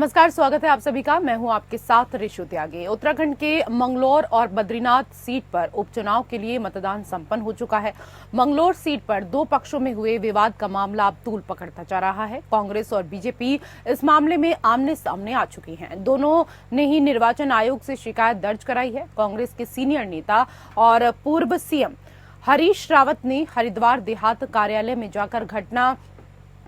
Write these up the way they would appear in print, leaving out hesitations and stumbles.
नमस्कार, स्वागत है आप सभी का। मैं हूं आपके साथ ऋषु त्यागी। उत्तराखंड के मंगलौर और बद्रीनाथ सीट पर उपचुनाव के लिए मतदान संपन्न हो चुका है। मंगलौर सीट पर दो पक्षों में हुए विवाद का मामला अब तूल पकड़ता जा रहा है। कांग्रेस और बीजेपी इस मामले में आमने सामने आ चुकी हैं। दोनों ने ही निर्वाचन आयोग से शिकायत दर्ज कराई है। कांग्रेस के सीनियर नेता और पूर्व सीएम हरीश रावत ने हरिद्वार देहात कार्यालय में जाकर घटना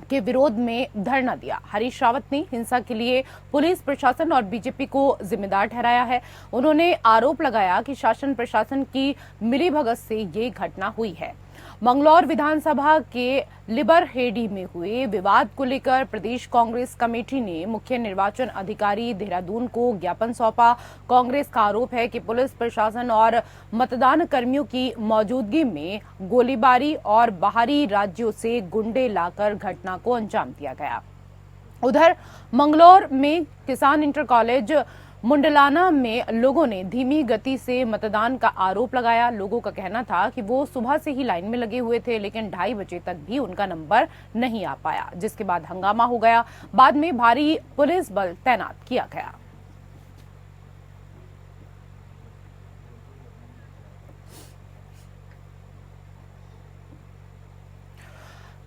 के विरोध में धरना दिया। हरीश रावत ने हिंसा के लिए पुलिस प्रशासन और बीजेपी को जिम्मेदार ठहराया है। उन्होंने आरोप लगाया कि शासन प्रशासन की मिलीभगत से ये घटना हुई है। मंगलौर विधानसभा के लिबरहेडी में हुए विवाद को लेकर प्रदेश कांग्रेस कमेटी ने मुख्य निर्वाचन अधिकारी देहरादून को ज्ञापन सौंपा। कांग्रेस का आरोप है कि पुलिस प्रशासन और मतदान कर्मियों की मौजूदगी में गोलीबारी और बाहरी राज्यों से गुंडे लाकर घटना को अंजाम दिया गया। उधर मंगलौर में किसान इंटर कॉलेज मुंडलाना में लोगों ने धीमी गति से मतदान का आरोप लगाया। लोगों का कहना था कि वो सुबह से ही लाइन में लगे हुए थे, लेकिन 2:30 बजे तक भी उनका नंबर नहीं आ पाया, जिसके बाद हंगामा हो गया। बाद में भारी पुलिस बल तैनात किया गया।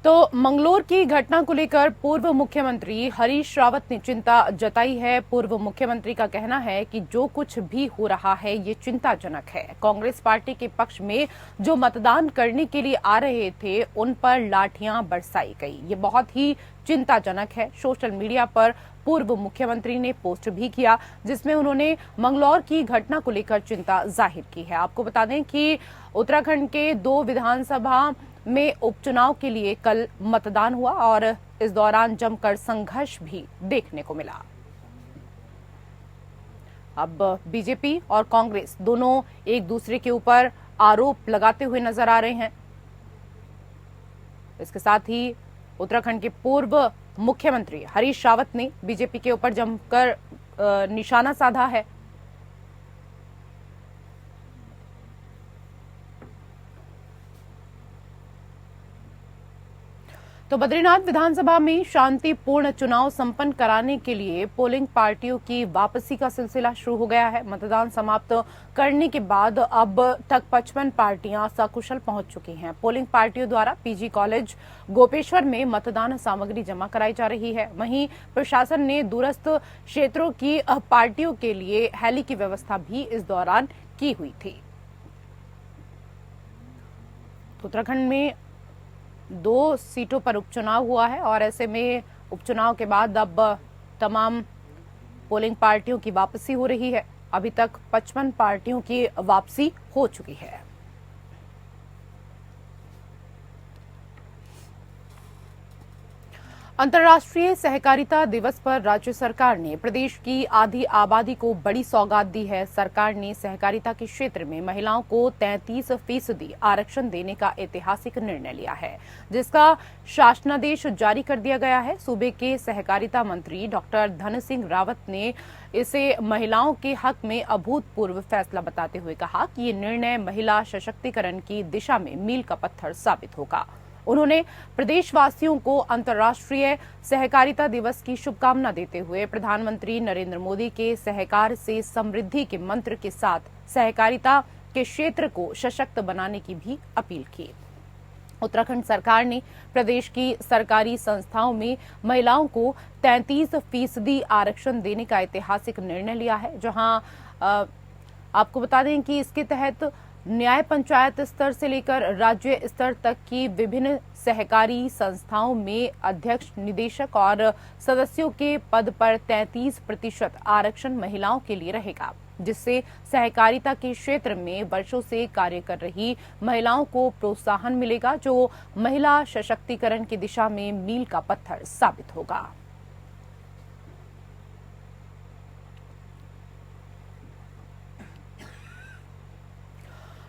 तो मंगलौर की घटना को लेकर पूर्व मुख्यमंत्री हरीश रावत ने चिंता जताई है। पूर्व मुख्यमंत्री का कहना है कि जो कुछ भी हो रहा है ये चिंताजनक है। कांग्रेस पार्टी के पक्ष में जो मतदान करने के लिए आ रहे थे उन पर लाठियां बरसाई गई। ये बहुत ही चिंताजनक है। सोशल मीडिया पर पूर्व मुख्यमंत्री ने पोस्ट भी किया, जिसमें उन्होंने मंगलौर की घटना को लेकर चिंता जाहिर की है। आपको बता दें कि उत्तराखंड के 2 विधानसभा में उपचुनाव के लिए कल मतदान हुआ और इस दौरान जमकर संघर्ष भी देखने को मिला। अब बीजेपी और कांग्रेस दोनों एक दूसरे के ऊपर आरोप लगाते हुए नजर आ रहे हैं। इसके साथ ही उत्तराखंड के पूर्व मुख्यमंत्री हरीश रावत ने बीजेपी के ऊपर जमकर निशाना साधा है। तो बद्रीनाथ विधानसभा में शांतिपूर्ण चुनाव संपन्न कराने के लिए पोलिंग पार्टियों की वापसी का सिलसिला शुरू हो गया है। मतदान समाप्त करने के बाद अब तक 55 पार्टियां सकुशल पहुंच चुकी हैं। पोलिंग पार्टियों द्वारा पीजी कॉलेज गोपेश्वर में मतदान सामग्री जमा कराई जा रही है। वहीं प्रशासन ने दूरस्थ क्षेत्रों की पार्टियों के लिए हेली की व्यवस्था भी इस दौरान की हुई थी। उत्तराखंड में 2 सीटों पर उपचुनाव हुआ है और ऐसे में उपचुनाव के बाद अब तमाम पोलिंग पार्टियों की वापसी हो रही है। अभी तक 55 पार्टियों की वापसी हो चुकी है। अंतर्राष्ट्रीय सहकारिता दिवस पर राज्य सरकार ने प्रदेश की आधी आबादी को बड़ी सौगात दी है। सरकार ने सहकारिता के क्षेत्र में महिलाओं को 33% आरक्षण देने का ऐतिहासिक निर्णय लिया है, जिसका शासनादेश जारी कर दिया गया है। सूबे के सहकारिता मंत्री डॉक्टर धन सिंह रावत ने इसे महिलाओं के हक में अभूतपूर्व फैसला बताते हुए कहा कि ये निर्णय महिला सशक्तिकरण की दिशा में मील का पत्थर साबित होगा। उन्होंने प्रदेशवासियों को अंतर्राष्ट्रीय सहकारिता दिवस की शुभकामना देते हुए प्रधानमंत्री नरेंद्र मोदी के सहकार से समृद्धि के मंत्र के साथ सहकारिता के क्षेत्र को सशक्त बनाने की भी अपील की। उत्तराखंड सरकार ने प्रदेश की सरकारी संस्थाओं में महिलाओं को 33% आरक्षण देने का ऐतिहासिक निर्णय लिया है, जहां आपको बता दें कि इसके तहत न्याय पंचायत स्तर से लेकर राज्य स्तर तक की विभिन्न सहकारी संस्थाओं में अध्यक्ष, निदेशक और सदस्यों के पद पर 33% आरक्षण महिलाओं के लिए रहेगा, जिससे सहकारिता के क्षेत्र में वर्षों से कार्य कर रही महिलाओं को प्रोत्साहन मिलेगा, जो महिला सशक्तिकरण की दिशा में मील का पत्थर साबित होगा।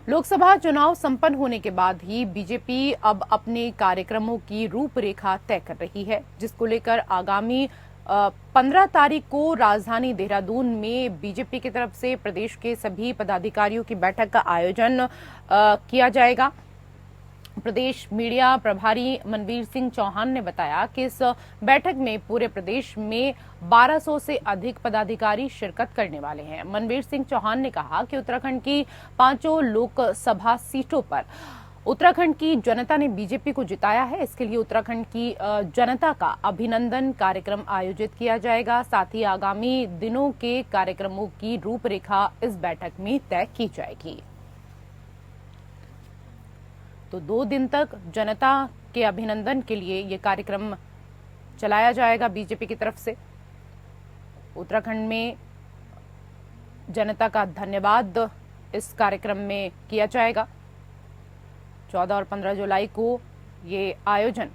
लोकसभा चुनाव संपन्न होने के बाद ही बीजेपी अब अपने कार्यक्रमों की रूपरेखा तय कर रही है, जिसको लेकर आगामी 15 तारीख को राजधानी देहरादून में बीजेपी की तरफ से प्रदेश के सभी पदाधिकारियों की बैठक का आयोजन किया जाएगा। प्रदेश मीडिया प्रभारी मनवीर सिंह चौहान ने बताया कि इस बैठक में पूरे प्रदेश में 1200 से अधिक पदाधिकारी शिरकत करने वाले हैं। मनवीर सिंह चौहान ने कहा कि उत्तराखंड की 5 लोकसभा सीटों पर उत्तराखंड की जनता ने बीजेपी को जिताया है। इसके लिए उत्तराखंड की जनता का अभिनंदन कार्यक्रम आयोजित किया जाएगा। साथ ही आगामी दिनों के कार्यक्रमों की रूपरेखा इस बैठक में तय की जाएगी। तो 2 दिन तक जनता के अभिनंदन के लिए ये कार्यक्रम चलाया जाएगा बीजेपी की तरफ से। उत्तराखंड में जनता का धन्यवाद इस कार्यक्रम में किया जाएगा। 14 और 15 जुलाई को ये आयोजन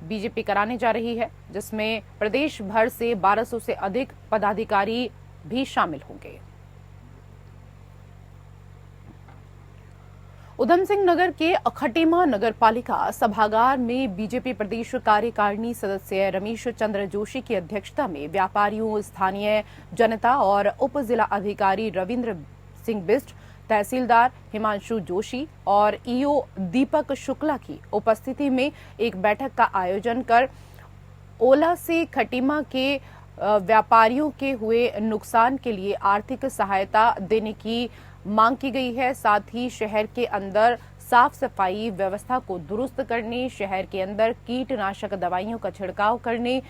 बीजेपी कराने जा रही है, जिसमें प्रदेश भर से 1200 से अधिक पदाधिकारी भी शामिल होंगे। उधम सिंह नगर के खटीमा नगर पालिका सभागार में बीजेपी प्रदेश कार्यकारिणी सदस्य रमेश चंद्र जोशी की अध्यक्षता में व्यापारियों, स्थानीय जनता और उप जिला अधिकारी रविंद्र सिंह बिष्ट, तहसीलदार हिमांशु जोशी और ईओ दीपक शुक्ला की उपस्थिति में एक बैठक का आयोजन कर ओला से खटीमा के व्यापारियों के हुए नुकसान के लिए आर्थिक सहायता देने की मांग की गई है। साथ ही शहर के अंदर साफ सफाई व्यवस्था को दुरुस्त करने, शहर के अंदर कीटनाशक दवाइयों का छिड़काव करने,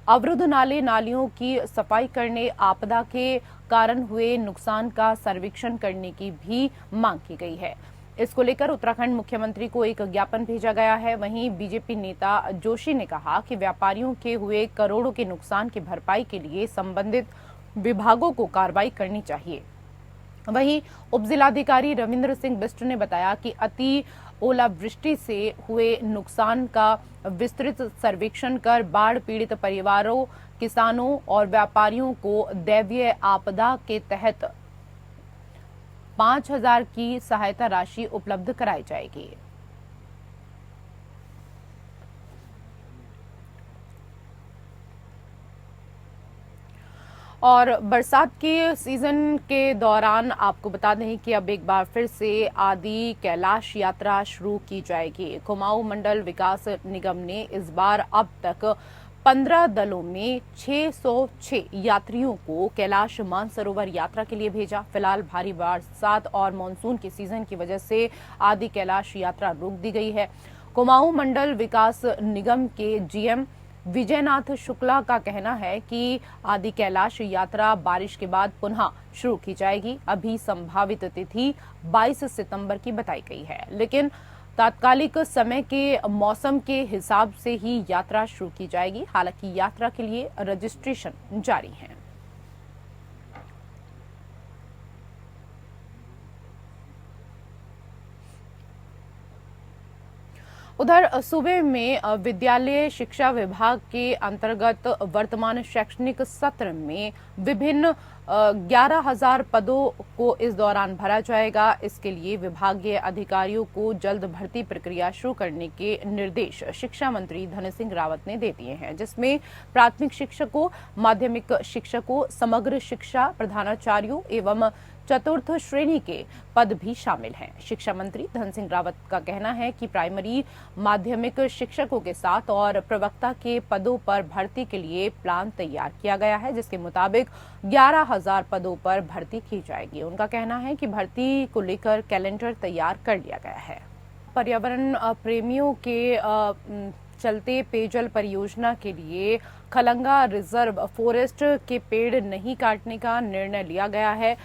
अवरुद्ध नाले नालियों की सफाई करने, आपदा के कारण हुए नुकसान का सर्वेक्षण करने की भी मांग की गई है। इसको लेकर उत्तराखंड मुख्यमंत्री को एक ज्ञापन भेजा गया है। वहीं बीजेपी नेता जोशी ने कहा कि व्यापारियों के हुए करोड़ों के नुकसान की भरपाई के लिए संबंधित विभागों को कार्रवाई करनी चाहिए। वहीं उपजिलाधिकारी रविंद्र सिंह बिष्ट ने बताया कि अति ओलावृष्टि से हुए नुकसान का विस्तृत सर्वेक्षण कर बाढ़ पीड़ित परिवारों, किसानों और व्यापारियों को दैवीय आपदा के तहत 5000 की सहायता राशि उपलब्ध कराई जाएगी। और बरसात के सीजन के दौरान आपको बता दें कि अब एक बार फिर से आदि कैलाश यात्रा शुरू की जाएगी। कुमाऊं मंडल विकास निगम ने इस बार अब तक 15 दलों में 606 यात्रियों को कैलाश मानसरोवर यात्रा के लिए भेजा। फिलहाल भारी बरसात और मानसून के सीजन की वजह से आदि कैलाश यात्रा रोक दी गई है। कुमाऊं मंडल विकास निगम के जीएम विजयनाथ शुक्ला का कहना है कि आदि कैलाश यात्रा बारिश के बाद पुनः शुरू की जाएगी। अभी संभावित तिथि 22 सितंबर की बताई गई है, लेकिन तात्कालिक समय के मौसम के हिसाब से ही यात्रा शुरू की जाएगी। हालांकि यात्रा के लिए रजिस्ट्रेशन जारी है। उधर सूबे में विद्यालय शिक्षा विभाग के अंतर्गत वर्तमान शैक्षणिक सत्र में विभिन्न 11,000 पदों को इस दौरान भरा जाएगा। इसके लिए विभागीय अधिकारियों को जल्द भर्ती प्रक्रिया शुरू करने के निर्देश शिक्षा मंत्री धन सिंह रावत ने दे दिए हैं, जिसमें प्राथमिक शिक्षकों, माध्यमिक शिक्षकों, समग्र शिक्षा प्रधानाचार्यों एवं चतुर्थ श्रेणी के पद भी शामिल हैं। शिक्षा मंत्री धन सिंह रावत का कहना है कि प्राइमरी माध्यमिक शिक्षकों के साथ और प्रवक्ता के पदों पर भर्ती के लिए प्लान तैयार किया गया है, जिसके मुताबिक 11,000 पदों पर भर्ती की जाएगी। उनका कहना है कि भर्ती को लेकर कैलेंडर तैयार कर लिया गया है। पर्यावरण प्रेमियों के चलते पेयजल परियोजना के लिए खलंगा रिजर्व फॉरेस्ट के पेड़ नहीं काटने का निर्णय लिया गया है।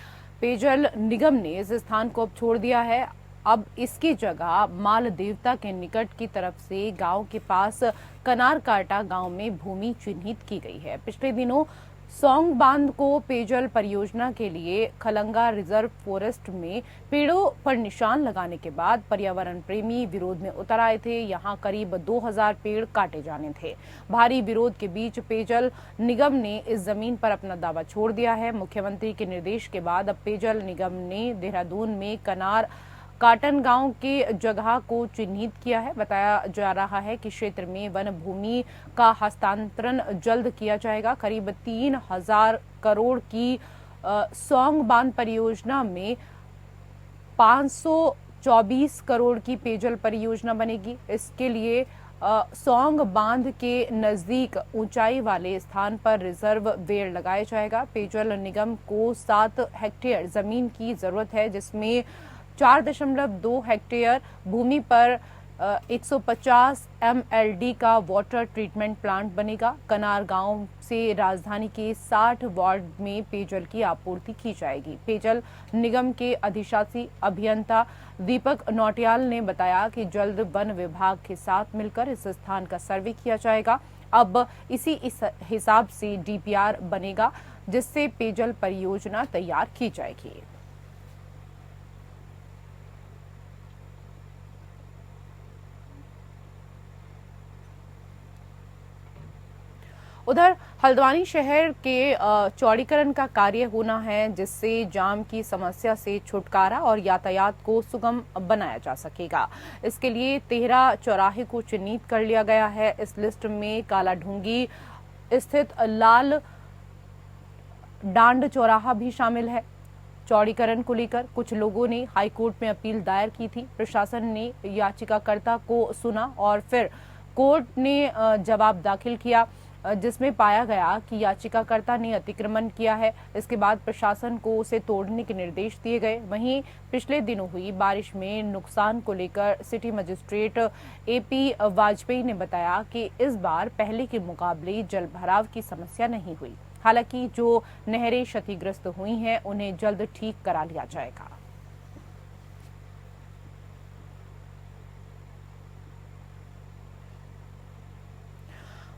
पेयजल निगम ने इस स्थान को अब छोड़ दिया है। अब इसकी जगह माल देवता के निकट की तरफ से गांव के पास कनारकाटा गांव में भूमि चिन्हित की गई है। पिछले दिनों सौंग बांध को पेयजल परियोजना के लिए खलंगा रिजर्व फॉरेस्ट में पेड़ों पर निशान लगाने के बाद पर्यावरण प्रेमी विरोध में उतर आए थे। यहां करीब 2000 पेड़ काटे जाने थे। भारी विरोध के बीच पेयजल निगम ने इस जमीन पर अपना दावा छोड़ दिया है। मुख्यमंत्री के निर्देश के बाद अब पेयजल निगम ने देहरादून में कनार काटन गांव के जगह को चिन्हित किया है। बताया जा रहा है कि क्षेत्र में वन भूमि का हस्तांतरण जल्द किया जाएगा। करीब 3000 करोड़ की सौंग बांध परियोजना में 500 24 करोड़ की पेयजल परियोजना बनेगी। इसके लिए सौंग बांध के नजदीक ऊंचाई वाले स्थान पर रिजर्व वेयर लगाया जाएगा। पेयजल निगम को 7 हेक्टेयर जमीन की जरूरत है, जिसमें 4.2 हेक्टेयर भूमि पर 150 MLD का वाटर ट्रीटमेंट प्लांट बनेगा। कनार गांव से राजधानी के 60 वार्ड में पेयजल की आपूर्ति की जाएगी। पेयजल निगम के अधिशासी अभियंता दीपक नौटियाल ने बताया कि जल्द वन विभाग के साथ मिलकर इस स्थान का सर्वे किया जाएगा। अब इस हिसाब से DPR बनेगा, जिससे पेयजल परियोजना तैयार की जाएगी। उधर हल्द्वानी शहर के चौड़ीकरण का कार्य होना है, जिससे जाम की समस्या से छुटकारा और यातायात को सुगम बनाया जा सकेगा। इसके लिए 13 चौराहे को चिन्हित कर लिया गया है। इस लिस्ट में कालाढूंगी स्थित लाल डांड चौराहा भी शामिल है। चौड़ीकरण को लेकर कुछ लोगों ने हाईकोर्ट में अपील दायर की थी। प्रशासन ने याचिकाकर्ता को सुना और फिर कोर्ट ने जवाब दाखिल किया, जिसमें पाया गया कि याचिकाकर्ता ने अतिक्रमण किया है। इसके बाद प्रशासन को उसे तोड़ने के निर्देश दिए गए। वहीं पिछले दिनों हुई बारिश में नुकसान को लेकर सिटी मजिस्ट्रेट AP वाजपेयी ने बताया कि इस बार पहले के मुकाबले जलभराव की समस्या नहीं हुई। हालांकि जो नहरें क्षतिग्रस्त हुई हैं, उन्हें जल्द ठीक करा लिया जाएगा।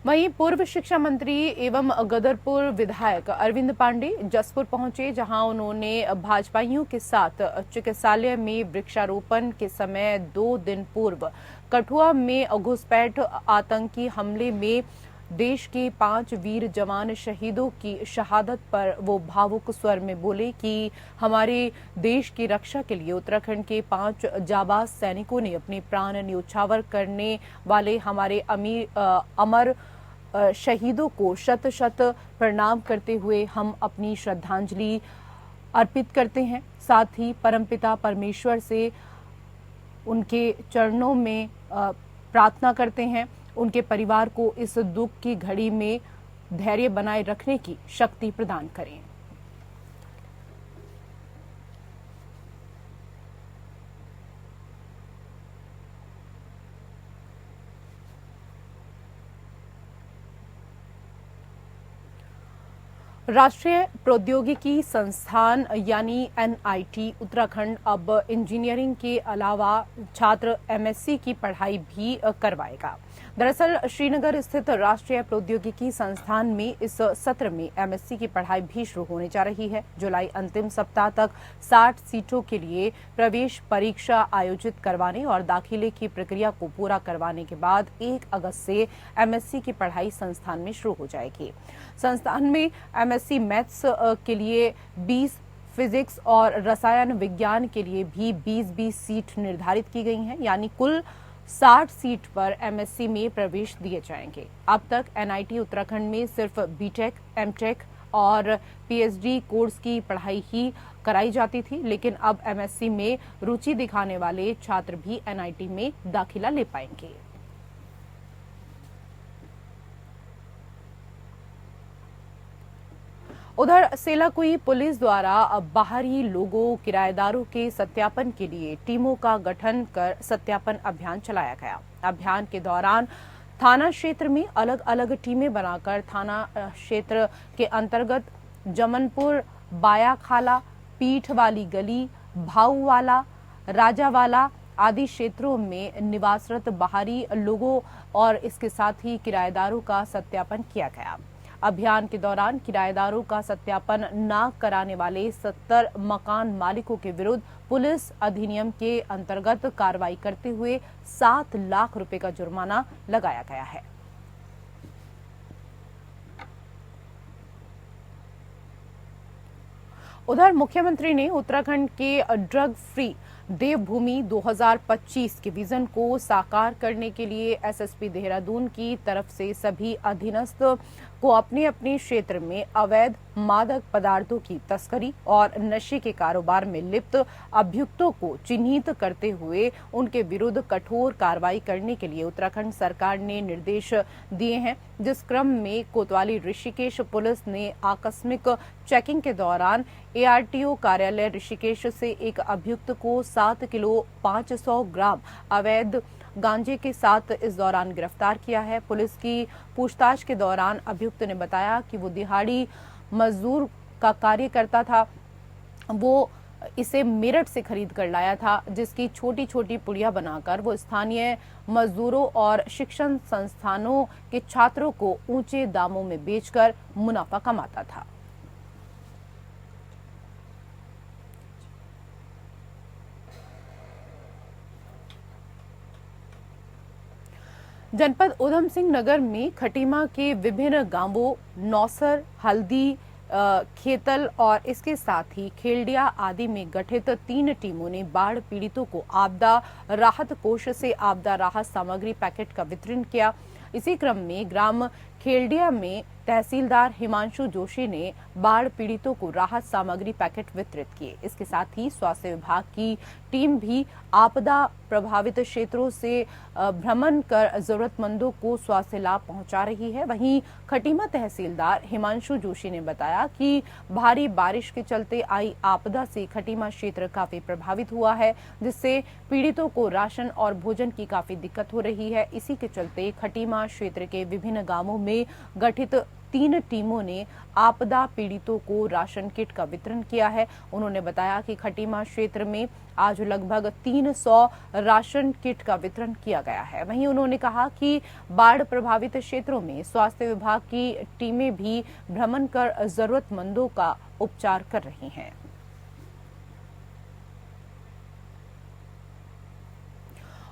वहीं पूर्व शिक्षा मंत्री एवं गदरपुर विधायक अरविंद पांडे जसपुर पहुंचे, जहां उन्होंने भाजपाइयों के साथ चिकित्सालय में वृक्षारोपण के समय 2 दिन पूर्व कठुआ में घुसपैठ आतंकी हमले में देश के 5 वीर जवान शहीदों की शहादत पर वो भावुक स्वर में बोले कि हमारे देश की रक्षा के लिए उत्तराखंड के 5 जाबाज सैनिकों ने अपने प्राण न्यौछावर करने वाले हमारे अमर शहीदों को शत शत प्रणाम करते हुए हम अपनी श्रद्धांजलि अर्पित करते हैं। साथ ही परमपिता परमेश्वर से उनके चरणों में प्रार्थना करते हैं, उनके परिवार को इस दुख की घड़ी में धैर्य बनाए रखने की शक्ति प्रदान करें। राष्ट्रीय प्रौद्योगिकी संस्थान यानी NIT उत्तराखंड अब इंजीनियरिंग के अलावा छात्र MSc की पढ़ाई भी करवाएगा। दरअसल श्रीनगर स्थित राष्ट्रीय प्रौद्योगिकी संस्थान में इस सत्र में MSc की पढ़ाई भी शुरू होने जा रही है। जुलाई अंतिम सप्ताह तक 60 सीटों के लिए प्रवेश परीक्षा आयोजित करवाने और दाखिले की प्रक्रिया को पूरा करवाने के बाद 1 अगस्त से MSc की पढ़ाई संस्थान में शुरू हो जाएगी। संस्थान में MSc मैथ्स के लिए 20, फिजिक्स और रसायन विज्ञान के लिए भी 20-20 सीट निर्धारित की गई हैं, यानी कुल 60 सीट पर MSc में प्रवेश दिए जाएंगे। अब तक NIT उत्तराखंड में सिर्फ BTech, MTech और PhD कोर्स की पढ़ाई ही कराई जाती थी, लेकिन अब MSc में रुचि दिखाने वाले छात्र भी NIT में दाखिला ले पाएंगे। उधर सेलाकुई पुलिस द्वारा बाहरी लोगों किराएदारों के सत्यापन के लिए टीमों का गठन कर सत्यापन अभियान चलाया गया। अभियान के दौरान थाना क्षेत्र में अलग अलग टीमें बनाकर थाना क्षेत्र के अंतर्गत जमनपुर, बायाखाला, पीठ वाली गली, भाऊवाला, राजावाला आदि क्षेत्रों में निवासरत बाहरी लोगों और इसके साथ ही किराएदारों का सत्यापन किया गया। अभियान के दौरान किराएदारों का सत्यापन न कराने वाले 70 मकान मालिकों के विरुद्ध पुलिस अधिनियम के अंतर्गत कार्रवाई करते हुए 7 लाख रुपए का जुर्माना लगाया गया है। उधर मुख्यमंत्री ने उत्तराखंड के ड्रग फ्री देवभूमि 2025 के विजन को साकार करने के लिए एसएसपी देहरादून की तरफ से सभी अधीनस्थ को अपने अपने क्षेत्र में अवैध मादक पदार्थों की तस्करी और नशे के कारोबार में लिप्त अभियुक्तों को चिन्हित करते हुए उनके विरुद्ध कठोर कार्रवाई करने के लिए उत्तराखंड सरकार ने निर्देश दिए हैं, जिस क्रम में कोतवाली ऋषिकेश पुलिस ने आकस्मिक चेकिंग के दौरान एआरटीओ कार्यालय ऋषिकेश से एक अभियुक्त को 7 किलो 500 ग्राम अवैध गांजे के साथ इस दौरान गिरफ्तार किया है। पुलिस की पूछताछ के दौरान अभियुक्त ने बताया कि वो दिहाड़ी मजदूर का कार्य करता था। वो इसे मेरठ से खरीद कर लाया था, जिसकी छोटी छोटी पुड़िया बनाकर वो स्थानीय मजदूरों और शिक्षण संस्थानों के छात्रों को ऊंचे दामों में बेचकर मुनाफा कमाता था। जनपद उधम सिंह नगर में खटीमा के विभिन्न गांवों नौसर, हल्दी, खेतल और इसके साथ ही खेलडिया आदि में गठित 3 टीमों ने बाढ़ पीड़ितों को आपदा राहत कोष से आपदा राहत सामग्री पैकेट का वितरण किया। इसी क्रम में ग्राम खेलडिया में तहसीलदार हिमांशु जोशी ने बाढ़ पीड़ितों को राहत सामग्री पैकेट वितरित किए। इसके साथ ही स्वास्थ्य विभाग की टीम भी आपदा प्रभावित क्षेत्रों से भ्रमण कर जरूरतमंदों को स्वास्थ्य लाभ पहुंचा रही है। वहीं खटीमा तहसीलदार हिमांशु जोशी ने बताया कि भारी बारिश के चलते आई आपदा से खटीमा क्षेत्र काफी प्रभावित हुआ है, जिससे पीड़ितों को राशन और भोजन की काफी दिक्कत हो रही है। इसी के चलते खटीमा क्षेत्र के विभिन्न गांवों में गठित 3 टीमों ने आपदा पीड़ितों को राशन किट का वितरण किया है। उन्होंने बताया कि खटीमा क्षेत्र में आज लगभग 300 राशन किट का वितरण किया गया है। वहीं उन्होंने कहा कि बाढ़ प्रभावित क्षेत्रों में स्वास्थ्य विभाग की टीमें भी भ्रमण कर जरूरतमंदों का उपचार कर रही हैं।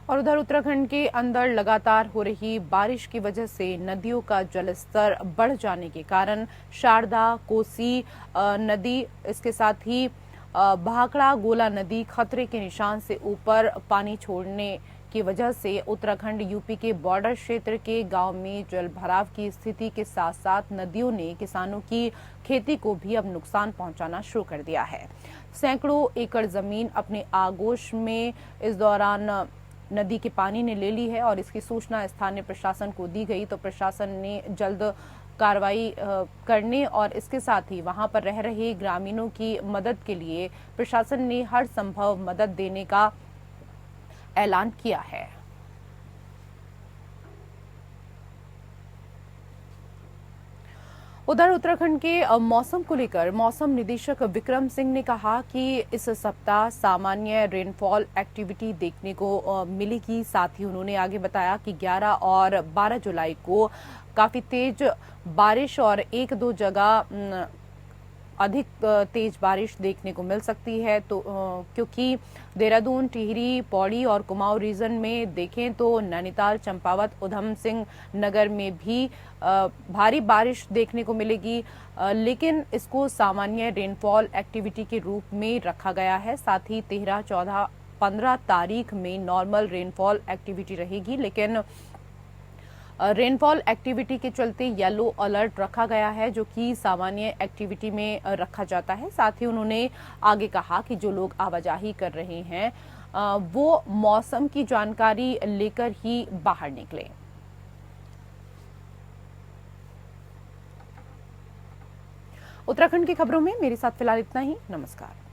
और उधर उत्तराखंड के अंदर लगातार हो रही बारिश की वजह से नदियों का जलस्तर बढ़ जाने के कारण शारदा, कोसी नदी, इसके साथ ही भाखड़ा गोला नदी खतरे के निशान से ऊपर पानी छोड़ने की वजह से उत्तराखंड यूपी के बॉर्डर क्षेत्र के गांव में जल भराव की स्थिति के साथ साथ नदियों ने किसानों की खेती को भी अब नुकसान पहुंचाना शुरू कर दिया है। सैकड़ों एकड़ जमीन अपने आगोश में इस दौरान नदी के पानी ने ले ली है और इसकी सूचना स्थानीय प्रशासन को दी गई तो प्रशासन ने जल्द कार्रवाई करने और इसके साथ ही वहां पर रह रहे ग्रामीणों की मदद के लिए प्रशासन ने हर संभव मदद देने का ऐलान किया है। उधर उत्तराखंड के मौसम को लेकर मौसम निदेशक विक्रम सिंह ने कहा कि इस सप्ताह सामान्य रेनफॉल एक्टिविटी देखने को मिलेगी। साथ ही उन्होंने आगे बताया कि 11 और 12 जुलाई को काफी तेज बारिश और 1-2 जगह अधिक तेज बारिश देखने को मिल सकती है। तो क्योंकि देहरादून, टिहरी, पौड़ी और कुमाऊं रीजन में देखें तो नैनीताल, चंपावत, उधम सिंह नगर में भी भारी बारिश देखने को मिलेगी, लेकिन इसको सामान्य रेनफॉल एक्टिविटी के रूप में रखा गया है। साथ ही 13, 14, 15 तारीख में नॉर्मल रेनफॉल एक्टिविटी रहेगी, लेकिन रेनफॉल एक्टिविटी के चलते येलो अलर्ट रखा गया है, जो कि सामान्य एक्टिविटी में रखा जाता है। साथ ही उन्होंने आगे कहा कि जो लोग आवाजाही कर रहे हैं वो मौसम की जानकारी लेकर ही बाहर निकलें। उत्तराखंड की खबरों में मेरे साथ फिलहाल इतना ही। नमस्कार।